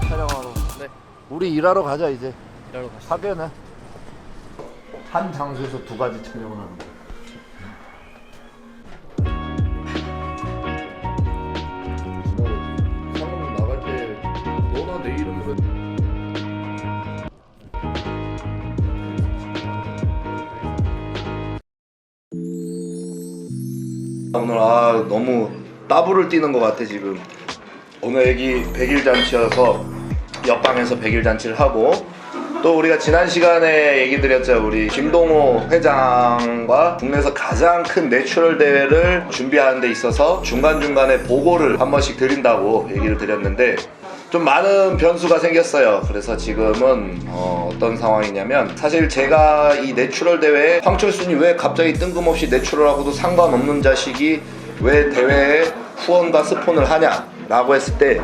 촬영하러. 네, 우리 일하러 가자 이제. 일하러 가시죠. 하게는 한 장소에서 두 가지 촬영을 하는 거야. 상훈 나갈 때 너나 내 이름으로. 오늘 너무 따블을 뛰는 것 같아 지금. 오늘 애기 100일 잔치여서 옆방에서 100일 잔치를 하고, 또 우리가 지난 시간에 얘기 드렸죠. 우리 김동호 회장과 국내에서 가장 큰 내추럴 대회를 준비하는 데 있어서 중간중간에 보고를 한 번씩 드린다고 얘기를 드렸는데 좀 많은 변수가 생겼어요. 그래서 지금은 어떤 상황이냐면, 사실 제가 이 내추럴 대회에 황철순이 왜 갑자기 뜬금없이 내추럴하고도 상관없는 자식이 왜 대회에 후원과 스폰을 하냐 라고 했을 때,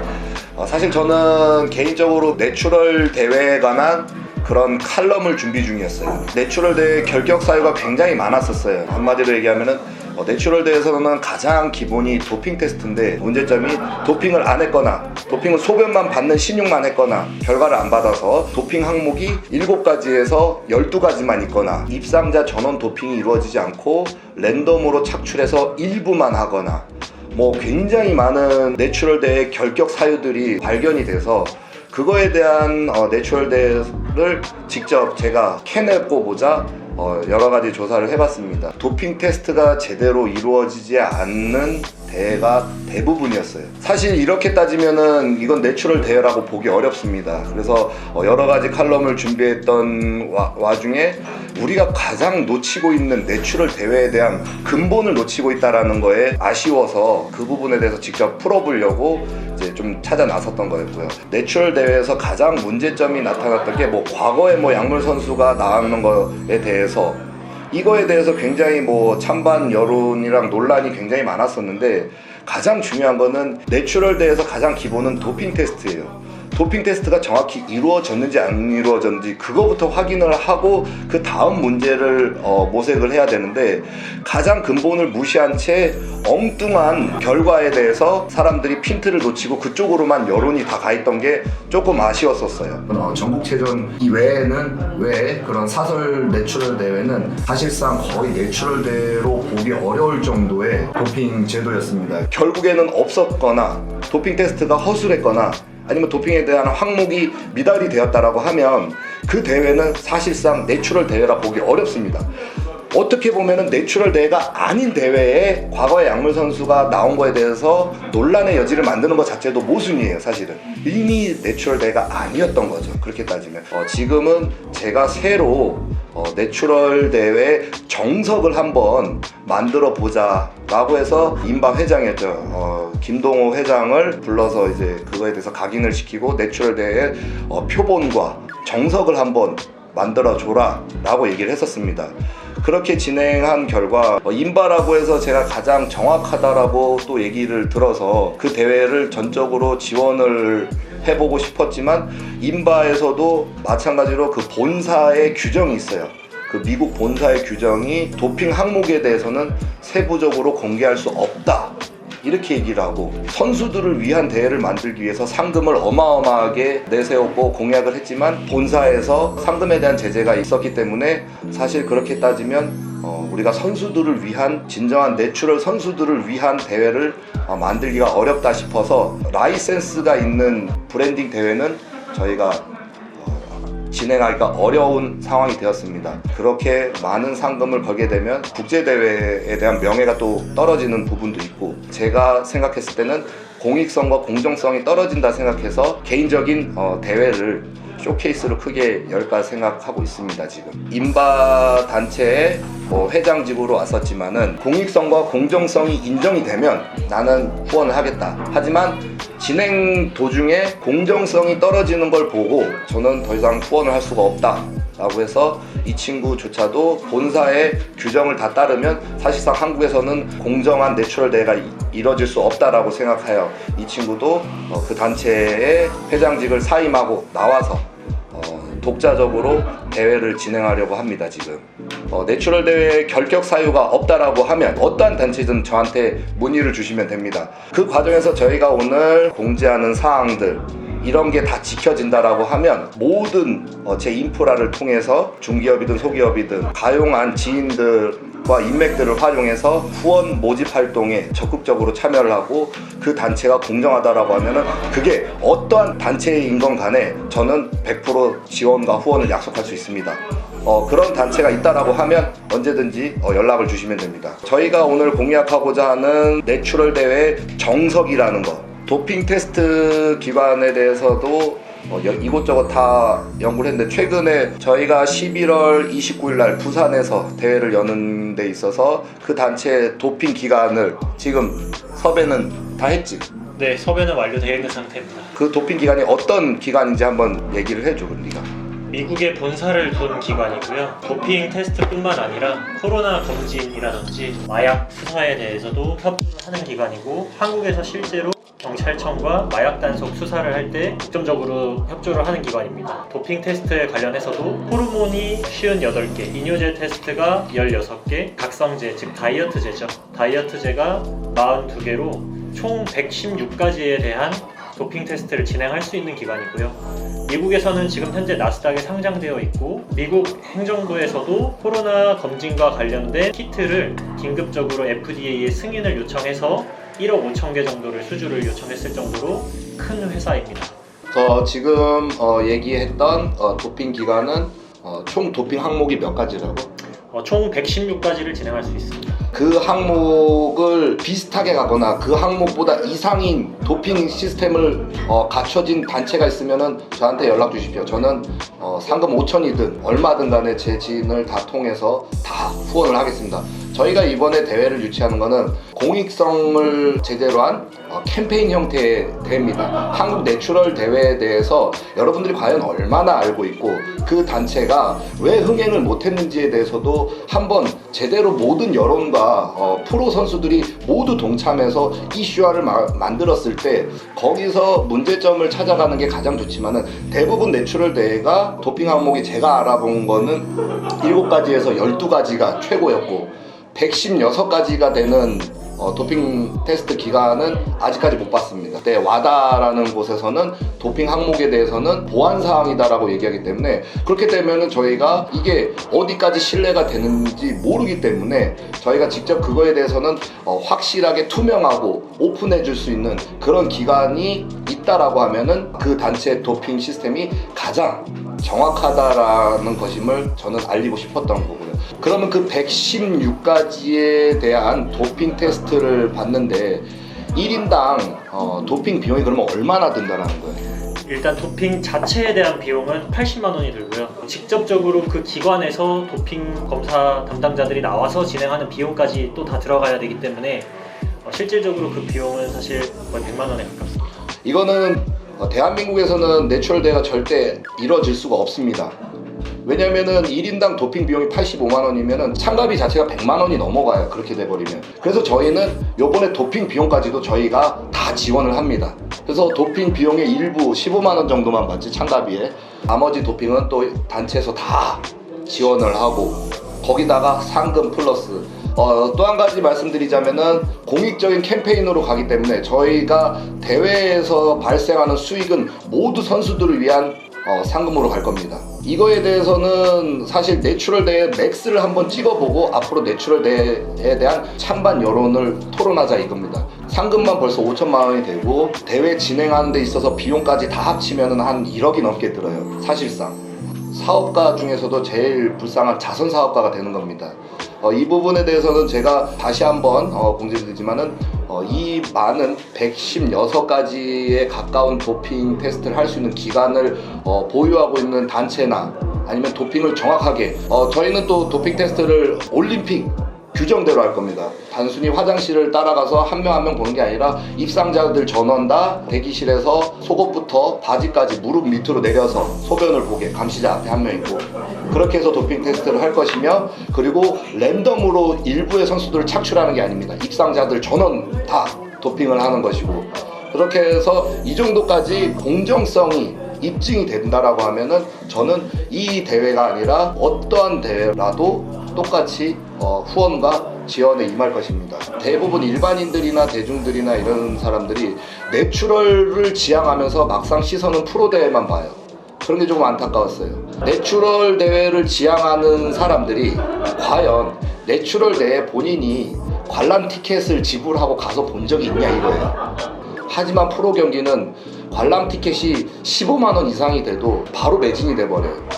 사실 저는 개인적으로 내추럴 대회에 관한 그런 칼럼을 준비 중이었어요. 내추럴 대회 결격 사유가 굉장히 많았었어요. 한마디로 얘기하면은 내추럴 대회에서는 가장 기본이 도핑 테스트인데, 문제점이 도핑을 안 했거나 도핑은 소변만 받는 신용만 했거나 결과를 안 받아서 도핑 항목이 7가지에서 12가지만 있거나, 입상자 전원 도핑이 이루어지지 않고 랜덤으로 착출해서 일부만 하거나, 뭐 굉장히 많은 내추럴 대회 결격 사유들이 발견이 돼서 그거에 대한 내추럴 대회를 직접 제가 캐내보고자 여러 가지 조사를 해봤습니다. 도핑 테스트가 제대로 이루어지지 않는 대회가 대부분이었어요. 사실 이렇게 따지면은 이건 내추럴 대회라고 보기 어렵습니다. 그래서 여러 가지 칼럼을 준비했던 와중에 우리가 가장 놓치고 있는 내추럴 대회에 대한 근본을 놓치고 있다라는 거에 아쉬워서 그 부분에 대해서 직접 풀어보려고 이제 좀 찾아 나섰던 거였고요. 내추럴 대회에서 가장 문제점이 나타났던 게 뭐 과거에 뭐 약물 선수가 나왔는 거에 대해서, 이거에 대해서 굉장히 뭐 찬반 여론이랑 논란이 굉장히 많았었는데, 가장 중요한 거는 내추럴 대회에서 가장 기본은 도핑 테스트예요. 도핑 테스트가 정확히 이루어졌는지 안 이루어졌는지 그거부터 확인을 하고 그 다음 문제를 모색을 해야 되는데, 가장 근본을 무시한 채 엉뚱한 결과에 대해서 사람들이 핀트를 놓치고 그쪽으로만 여론이 다 가 있던 게 조금 아쉬웠었어요. 전국체전 이외에는 왜 그런 사설 내추럴 대회는 사실상 거의 내추럴 대회로 보기 어려울 정도의 도핑 제도였습니다. 결국에는 없었거나 도핑 테스트가 허술했거나 아니면 도핑에 대한 항목이 미달이 되었다라고 하면 그 대회는 사실상 내추럴 대회라 보기 어렵습니다. 어떻게 보면은 내추럴 대회가 아닌 대회에 과거에 약물 선수가 나온 거에 대해서 논란의 여지를 만드는 것 자체도 모순이에요. 사실은 이미 내추럴 대회가 아니었던 거죠. 그렇게 따지면 지금은 제가 새로 내추럴 대회 정석을 한번 만들어 보자 라고 해서 인바 회장이었죠. 김동호 회장을 불러서 이제 그거에 대해서 각인을 시키고 내추럴 대회 표본과 정석을 한번 만들어 줘라 라고 얘기를 했었습니다. 그렇게 진행한 결과 인바라고 해서 제가 가장 정확하다라고 또 얘기를 들어서 그 대회를 전적으로 지원을 해보고 싶었지만, 인바에서도 마찬가지로 그 본사의 규정이 있어요. 그 미국 본사의 규정이 도핑 항목에 대해서는 세부적으로 공개할 수 없다, 이렇게 얘기를 하고, 선수들을 위한 대회를 만들기 위해서 상금을 어마어마하게 내세웠고 공약을 했지만 본사에서 상금에 대한 제재가 있었기 때문에 사실 그렇게 따지면 우리가 선수들을 위한, 진정한 내추럴 선수들을 위한 대회를 만들기가 어렵다 싶어서 라이센스가 있는 브랜딩 대회는 저희가 진행하기가 어려운 상황이 되었습니다. 그렇게 많은 상금을 걸게 되면 국제대회에 대한 명예가 또 떨어지는 부분도 있고, 제가 생각했을 때는 공익성과 공정성이 떨어진다 생각해서 개인적인 대회를 쇼케이스로 크게 열까 생각하고 있습니다. 지금 인바 단체의 회장직으로 왔었지만은 공익성과 공정성이 인정이 되면 나는 후원을 하겠다. 하지만 진행 도중에 공정성이 떨어지는 걸 보고 저는 더 이상 후원을 할 수가 없다 라고 해서, 이 친구조차도 본사의 규정을 다 따르면 사실상 한국에서는 공정한 내추럴 대회가 이뤄질 수 없다라고 생각하여 이 친구도 그 단체의 회장직을 사임하고 나와서 독자적으로 대회를 진행하려고 합니다. 지금 내추럴 대회 결격 사유가 없다라고 하면 어떠한 단체든 저한테 문의를 주시면 됩니다. 그 과정에서 저희가 오늘 공지하는 사항들, 이런 게 다 지켜진다라고 하면 모든 제 인프라를 통해서 중기업이든 소기업이든 가용한 지인들과 인맥들을 활용해서 후원 모집 활동에 적극적으로 참여를 하고 그 단체가 공정하다라고 하면은 그게 어떠한 단체인 건 간에 저는 100% 지원과 후원을 약속할 수 있습니다. 그런 단체가 있다라고 하면 언제든지 연락을 주시면 됩니다. 저희가 오늘 공략하고자 하는 내추럴 대회 정석이라는 거, 도핑 테스트 기관에 대해서도 이곳저곳 다 연구를 했는데 최근에 저희가 11월 29일 날 부산에서 대회를 여는 데 있어서 그 단체 도핑 기간을 지금 섭외는 다 했지? 네, 섭외는 완료되어 있는 상태입니다. 그 도핑 기간이 어떤 기간인지 한번 얘기를 해줘, 네가. 미국의 본사를 둔 기관이고요. 도핑 테스트뿐만 아니라 코로나 검진이라든지 마약 수사에 대해서도 협조를 하는 기관이고, 한국에서 실제로 경찰청과 마약 단속 수사를 할 때 중점적으로 협조를 하는 기관입니다. 도핑 테스트에 관련해서도 호르몬이 58개, 이뇨제 테스트가 16개, 각성제, 즉 다이어트제죠. 다이어트제가 42개로 총 116가지에 대한 도핑 테스트를 진행할 수 있는 기관이고요. 미국에서는 지금 현재 나스닥에 상장되어 있고, 미국 행정부에서도 코로나 검진과 관련된 키트를 긴급적으로 FDA에 승인을 요청해서 1억 5천 개 정도를 수주를 요청했을 정도로 큰 회사입니다. 지금 얘기했던 도핑 기간은 총 도핑 항목이 몇 가지라고? 총 116가지를 진행할 수 있습니다. 그 항목을 비슷하게 가거나 그 항목보다 이상인 도핑 시스템을 갖춰진 단체가 있으면 저한테 연락 주십시오. 저는 상금 5천이든 얼마든 간에 제 지인을 다 통해서 다 후원을 하겠습니다. 저희가 이번에 대회를 유치하는 거는 공익성을 제대로 한 캠페인 형태의 대회입니다. 한국 내추럴 대회에 대해서 여러분들이 과연 얼마나 알고 있고 그 단체가 왜 흥행을 못했는지에 대해서도 한번 제대로 모든 여론과 프로 선수들이 모두 동참해서 이슈화를 만들었을 때 거기서 문제점을 찾아가는 게 가장 좋지만은 대부분 내추럴 대회가 도핑 항목이 제가 알아본 거는 7가지에서 12가지가 최고였고 116가지가 되는 도핑 테스트 기간은 아직까지 못 봤습니다. 네, 와다라는 곳에서는 도핑 항목에 대해서는 보안 사항이다라고 얘기하기 때문에 그렇게 되면은 저희가 이게 어디까지 신뢰가 되는지 모르기 때문에 저희가 직접 그거에 대해서는 확실하게 투명하고 오픈해 줄 수 있는 그런 기관이 있다라고 하면은 그 단체 도핑 시스템이 가장 정확하다라는 것임을 저는 알리고 싶었던 거고요. 그러면 그 116가지에 대한 도핑 테스트를 받는데 1인당 도핑 비용이 그러면 얼마나 든다는 거예요? 일단 도핑 자체에 대한 비용은 80만 원이 들고요. 직접적으로 그 기관에서 도핑 검사 담당자들이 나와서 진행하는 비용까지 또 다 들어가야 되기 때문에 실질적으로 그 비용은 사실 거의 100만 원에 가깝습니다. 이거는 대한민국에서는 내추럴 대회가 절대 이뤄질 수가 없습니다. 왜냐면은 1인당 도핑 비용이 85만 원이면은 참가비 자체가 100만 원이 넘어가요. 그렇게 돼버리면. 그래서 저희는 요번에 도핑 비용까지도 저희가 다 지원을 합니다. 그래서 도핑 비용의 일부 15만 원 정도만 받지 참가비에. 나머지 도핑은 또 단체에서 다 지원을 하고 거기다가 상금 플러스 또 한 가지 말씀드리자면은 공익적인 캠페인으로 가기 때문에 저희가 대회에서 발생하는 수익은 모두 선수들을 위한 상금으로 갈 겁니다. 이거에 대해서는 사실 내추럴 대회 맥스를 한번 찍어보고 앞으로 내추럴 대회에 대한 찬반 여론을 토론하자 이겁니다. 상금만 벌써 5천만 원이 되고 대회 진행하는 데 있어서 비용까지 다 합치면 한 1억이 넘게 들어요. 사실상 사업가 중에서도 제일 불쌍한 자선 사업가가 되는 겁니다. 이 부분에 대해서는 제가 다시 한번 공지드리지만은 이 많은 116가지에 가까운 도핑 테스트를 할 수 있는 기관을 보유하고 있는 단체나 아니면 도핑을 정확하게 저희는 또 도핑 테스트를 올림픽 규정대로 할 겁니다. 단순히 화장실을 따라가서 한 명 한 명 보는 게 아니라 입상자들 전원 다 대기실에서 속옷부터 바지까지 무릎 밑으로 내려서 소변을 보게 감시자 앞에 한 명 있고 그렇게 해서 도핑 테스트를 할 것이며 그리고 랜덤으로 일부의 선수들을 착출하는 게 아닙니다. 입상자들 전원 다 도핑을 하는 것이고 그렇게 해서 이 정도까지 공정성이 입증이 된다라고 하면은 저는 이 대회가 아니라 어떠한 대회라도 똑같이 후원과 지원에 임할 것입니다. 대부분 일반인들이나 대중들이나 이런 사람들이 내추럴을 지향하면서 막상 시선은 프로 대회만 봐요. 그런 게 조금 안타까웠어요. 내추럴 대회를 지향하는 사람들이 과연 내추럴 대회 본인이 관람 티켓을 지불하고 가서 본 적이 있냐 이거예요. 하지만 프로 경기는 관람 티켓이 15만 원 이상이 돼도 바로 매진이 돼버려요.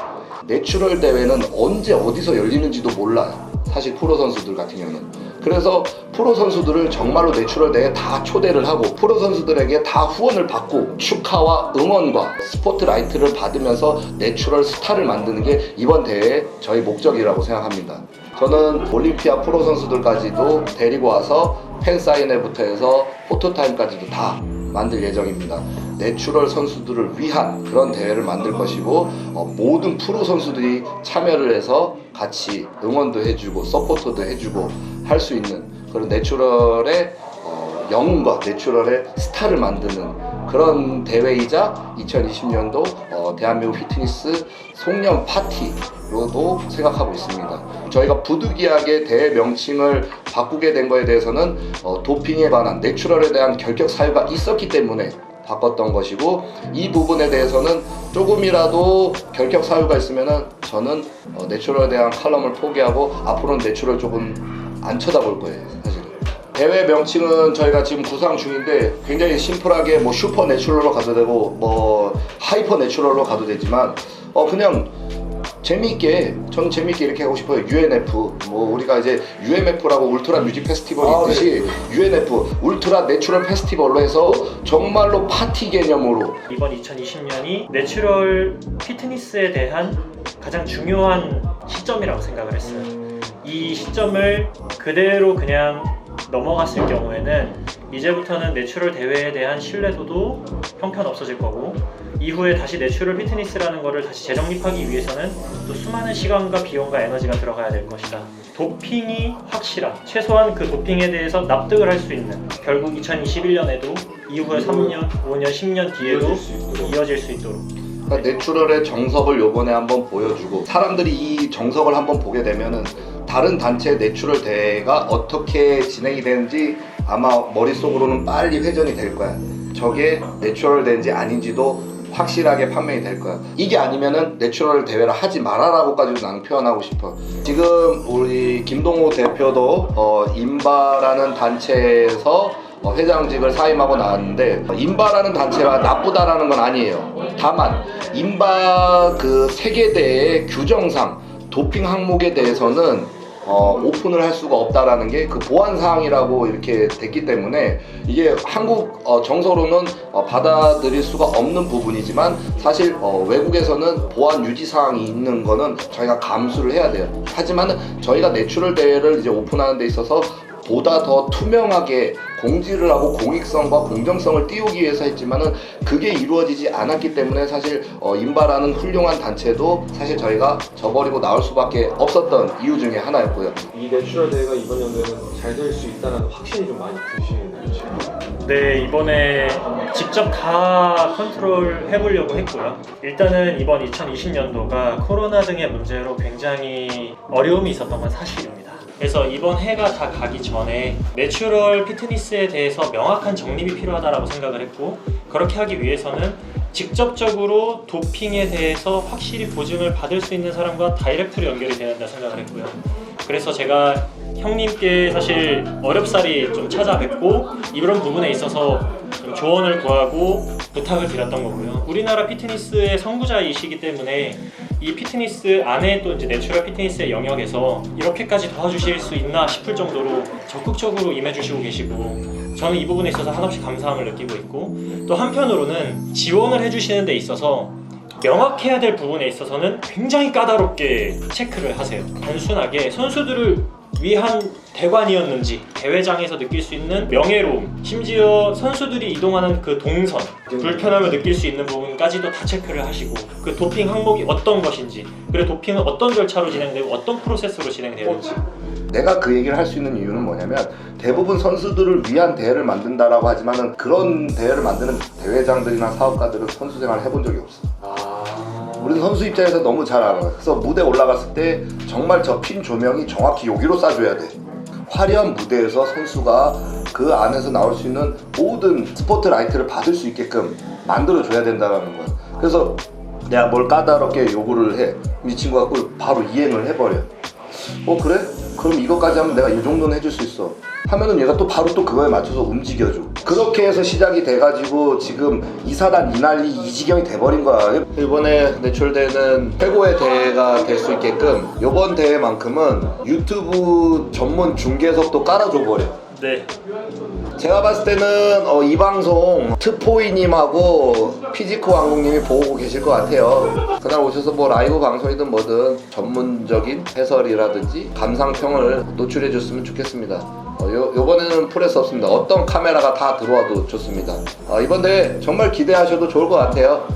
내추럴 대회는 언제 어디서 열리는지도 몰라요. 사실 프로 선수들 같은 경우는. 그래서 프로 선수들을 정말로 내추럴 대회에 다 초대를 하고 프로 선수들에게 다 후원을 받고 축하와 응원과 스포트라이트를 받으면서 내추럴 스타를 만드는 게 이번 대회의 저희 목적이라고 생각합니다. 저는 올림피아 프로 선수들까지도 데리고 와서 팬사인회부터 해서 포토타임까지도 다 만들 예정입니다. 내추럴 선수들을 위한 그런 대회를 만들 것이고 모든 프로 선수들이 참여를 해서 같이 응원도 해주고 서포트도 해주고 할 수 있는 그런 내추럴의 영웅과 내추럴의 스타를 만드는 그런 대회이자 2020년도 대한민국 피트니스 송년 파티로도 생각하고 있습니다. 저희가 부득이하게 대회 명칭을 바꾸게 된 거에 대해서는 도핑에 관한 내추럴에 대한 결격 사유가 있었기 때문에 바꿨던 것이고, 이 부분에 대해서는 조금이라도 결격 사유가 있으면은 저는 내추럴에 대한 칼럼을 포기하고 앞으로는 내추럴 쪽은 안 쳐다볼 거예요. 사실은 대회 명칭은 저희가 지금 구상 중인데 굉장히 심플하게 뭐 슈퍼 내추럴로 가도 되고 뭐 하이퍼 내추럴로 가도 되지만 그냥 재미있게, 저는 재미있게 이렇게 하고 싶어요. UNF, 뭐 우리가 이제 UMF라고 울트라 뮤직 페스티벌이 있듯이 UNF, 울트라 내추럴 페스티벌로 해서 정말로 파티 개념으로 이번 2020년이 내추럴 피트니스에 대한 가장 중요한 시점이라고 생각을 했어요. 이 시점을 그대로 그냥 넘어갔을 경우에는 이제부터는 내추럴 대회에 대한 신뢰도도 형편없어질 거고, 이후에 다시 내추럴 피트니스라는 거를 다시 재정립하기 위해서는 또 수많은 시간과 비용과 에너지가 들어가야 될 것이다. 도핑이 확실한, 최소한 그 도핑에 대해서 납득을 할 수 있는, 결국 2021년에도 이후에 3년, 5년, 10년 뒤에도 이어질 수 있도록. 그러니까 내추럴의 정석을 요번에 한번 보여주고 사람들이 이 정석을 한번 보게 되면은 다른 단체 내추럴 대회가 어떻게 진행이 되는지 아마 머릿속으로는 빨리 회전이 될 거야. 저게 내추럴 대회인지 아닌지도 확실하게 판명이 될 거야. 이게 아니면은 내추럴 대회를 하지 말아라고까지도 나는 표현하고 싶어. 지금 우리 김동호 대표도 인바라는 단체에서 회장직을 사임하고 나왔는데, 인바라는 단체가 나쁘다라는 건 아니에요. 다만 인바 그 세계대회 규정상 도핑 항목에 대해서는 오픈을 할 수가 없다라는 게 그 보안 사항이라고 이렇게 됐기 때문에 이게 한국 정서로는 받아들일 수가 없는 부분이지만 사실 외국에서는 보안 유지 사항이 있는 거는 저희가 감수를 해야 돼요. 하지만 저희가 내추럴 대회를 이제 오픈하는 데 있어서 보다 더 투명하게 공지를 하고 공익성과 공정성을 띄우기 위해서 했지만은 그게 이루어지지 않았기 때문에 사실 인바라는 훌륭한 단체도 사실 저희가 저버리고 나올 수밖에 없었던 이유 중에 하나였고요. 이 내추럴 대회가 이번 연도에는 잘 될 수 있다는 확신이 좀 많이 드시는지. 네, 이번에 직접 다 컨트롤 해보려고 했고요. 일단은 이번 2020년도가 코로나 등의 문제로 굉장히 어려움이 있었던 건 사실입니다. 그래서 이번 해가 다 가기 전에 내추럴 피트니스에 대해서 명확한 정립이 필요하다고 생각을 했고, 그렇게 하기 위해서는 직접적으로 도핑에 대해서 확실히 보증을 받을 수 있는 사람과 다이렉트로 연결이 되어야 된다 생각을 했고요. 그래서 제가 형님께 사실 어렵사리 좀 찾아뵙고 이런 부분에 있어서 좀 조언을 구하고 부탁을 드렸던 거고요. 우리나라 피트니스의 선구자이시기 때문에 이 피트니스 안에 또 이제 내추럴 피트니스의 영역에서 이렇게까지 도와주실 수 있나 싶을 정도로 적극적으로 임해주시고 계시고, 저는 이 부분에 있어서 한없이 감사함을 느끼고 있고, 또 한편으로는 지원을 해주시는 데 있어서 명확해야 될 부분에 있어서는 굉장히 까다롭게 체크를 하세요. 단순하게 선수들을 위한 대관이었는지, 대회장에서 느낄 수 있는 명예로움, 심지어 선수들이 이동하는 그 동선, 불편함을 느낄 수 있는 부분까지도 다 체크를 하시고, 그 도핑 항목이 어떤 것인지, 그리고 도핑은 어떤 절차로 진행되고 어떤 프로세스로 진행되는지. 내가 그 얘기를 할 수 있는 이유는 뭐냐면, 대부분 선수들을 위한 대회를 만든다라고 하지만은 그런 대회를 만드는 대회장들이나 사업가들은 선수 생활을 해본 적이 없어. 우리는 선수 입장에서 너무 잘 알아. 그래서 무대 올라갔을 때 정말 저 핀 조명이 정확히 여기로 쏴줘야 돼. 화려한 무대에서 선수가 그 안에서 나올 수 있는 모든 스포트라이트를 받을 수 있게끔 만들어줘야 된다는 거야. 그래서 내가 뭘 까다롭게 요구를 해. 이 친구가 그걸 바로 이행을 해버려. 그래? 그럼 이것까지 하면 내가 이 정도는 해줄 수 있어. 하면은 얘가 또 바로 또 그거에 맞춰서 움직여줘. 그렇게 해서 시작이 돼가지고 지금 이사단 이난리 이 지경이 돼버린 거야. 이번에 내출되는 최고의 대회가 될 수 있게끔 이번 대회만큼은 유튜브 전문 중계석도 깔아줘 버려. 네. 제가 봤을 때는 이 방송 트포이님하고 피지코 왕국님이 보고 계실 것 같아요. 그날 오셔서 뭐 라이브 방송이든 뭐든 전문적인 해설이라든지 감상평을 노출해 줬으면 좋겠습니다. 요번에는 프레스 없습니다. 어떤 카메라가 다 들어와도 좋습니다. 이번 대회 정말 기대하셔도 좋을 것 같아요.